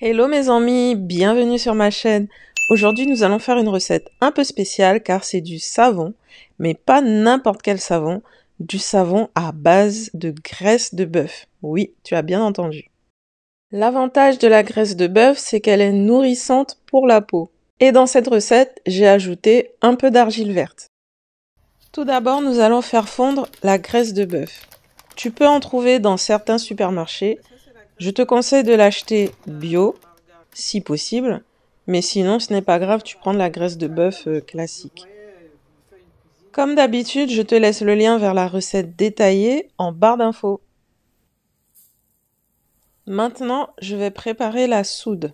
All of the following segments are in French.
Hello mes amis, bienvenue sur ma chaîne. Aujourd'hui nous allons faire une recette un peu spéciale car c'est du savon, mais pas n'importe quel savon, du savon à base de graisse de bœuf. Oui, tu as bien entendu. L'avantage de la graisse de bœuf, c'est qu'elle est nourrissante pour la peau. Et dans cette recette, j'ai ajouté un peu d'argile verte. Tout d'abord, nous allons faire fondre la graisse de bœuf. Tu peux en trouver dans certains supermarchés. Je te conseille de l'acheter bio, si possible, mais sinon ce n'est pas grave, tu prends de la graisse de bœuf classique. Comme d'habitude, je te laisse le lien vers la recette détaillée en barre d'infos. Maintenant, je vais préparer la soude.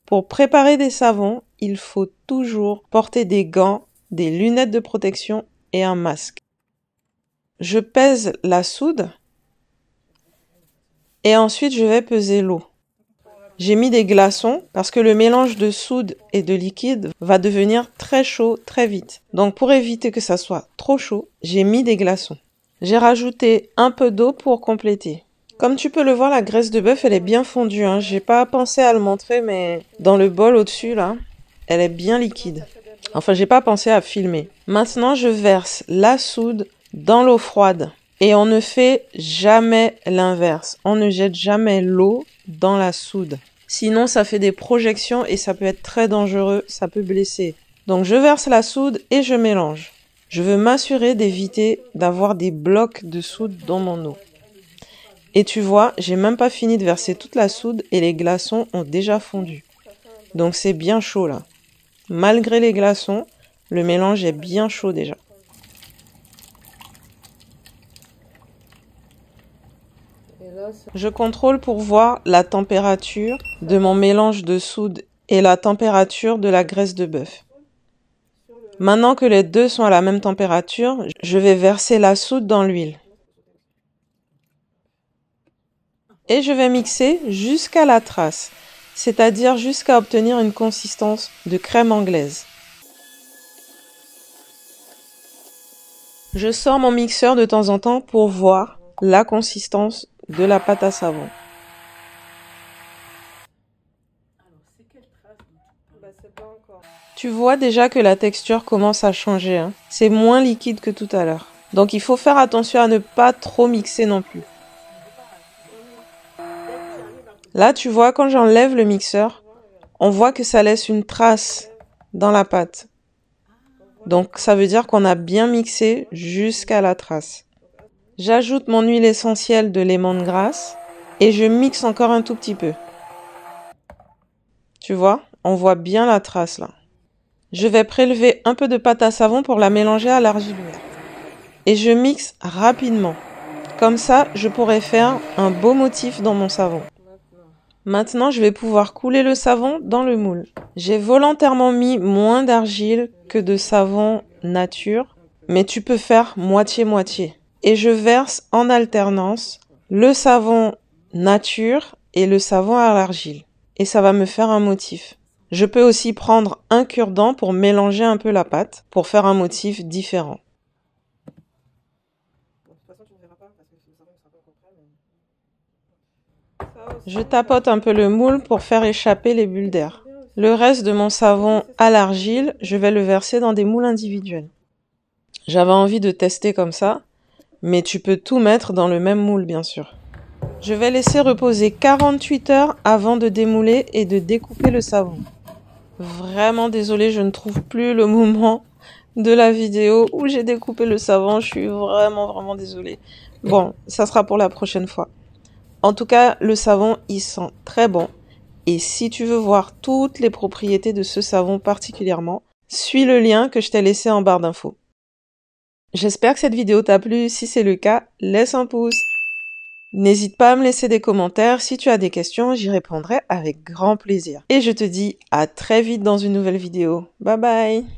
Pour préparer des savons, il faut toujours porter des gants, des lunettes de protection et un masque. Je pèse la soude et ensuite je vais peser l'eau. J'ai mis des glaçons parce que le mélange de soude et de liquide va devenir très chaud très vite. Donc pour éviter que ça soit trop chaud, j'ai mis des glaçons. J'ai rajouté un peu d'eau pour compléter. Comme tu peux le voir, la graisse de bœuf elle est bien fondue. J'ai pas pensé à le montrer, mais dans le bol au-dessus là, elle est bien liquide. Enfin, j'ai pas pensé à filmer. Maintenant, je verse la soude dans l'eau froide. Et on ne fait jamais l'inverse. On ne jette jamais l'eau dans la soude. Sinon, ça fait des projections et ça peut être très dangereux, ça peut blesser. Donc, je verse la soude et je mélange. Je veux m'assurer d'éviter d'avoir des blocs de soude dans mon eau. Et tu vois, j'ai même pas fini de verser toute la soude et les glaçons ont déjà fondu. Donc, c'est bien chaud là. Malgré les glaçons, le mélange est bien chaud déjà. Je contrôle pour voir la température de mon mélange de soude et la température de la graisse de bœuf. Maintenant que les deux sont à la même température, je vais verser la soude dans l'huile. Et je vais mixer jusqu'à la trace, c'est-à-dire jusqu'à obtenir une consistance de crème anglaise. Je sors mon mixeur de temps en temps pour voir la consistance de la pâte à savon. Tu vois déjà que la texture commence à changer. C'est moins liquide que tout à l'heure. Donc il faut faire attention à ne pas trop mixer non plus. Là, tu vois, quand j'enlève le mixeur, on voit que ça laisse une trace dans la pâte. Donc ça veut dire qu'on a bien mixé jusqu'à la trace. J'ajoute mon huile essentielle de lémongrass et je mixe encore un tout petit peu. Tu vois, on voit bien la trace là. Je vais prélever un peu de pâte à savon pour la mélanger à l'argile verte. Et je mixe rapidement. Comme ça, je pourrai faire un beau motif dans mon savon. Maintenant, je vais pouvoir couler le savon dans le moule. J'ai volontairement mis moins d'argile que de savon nature, mais tu peux faire moitié-moitié. Et je verse en alternance le savon nature et le savon à l'argile. Et ça va me faire un motif. Je peux aussi prendre un cure-dent pour mélanger un peu la pâte, pour faire un motif différent. Je tapote un peu le moule pour faire échapper les bulles d'air. Le reste de mon savon à l'argile, je vais le verser dans des moules individuels. J'avais envie de tester comme ça, mais tu peux tout mettre dans le même moule bien sûr. Je vais laisser reposer 48 heures avant de démouler et de découper le savon. Vraiment désolée, je ne trouve plus le moment de la vidéo où j'ai découpé le savon. Je suis vraiment désolée. Bon, ça sera pour la prochaine fois. En tout cas, le savon, il sent très bon. Et si tu veux voir toutes les propriétés de ce savon particulièrement, suis le lien que je t'ai laissé en barre d'infos. J'espère que cette vidéo t'a plu. Si c'est le cas, laisse un pouce. N'hésite pas à me laisser des commentaires. Si tu as des questions, j'y répondrai avec grand plaisir. Et je te dis à très vite dans une nouvelle vidéo. Bye bye!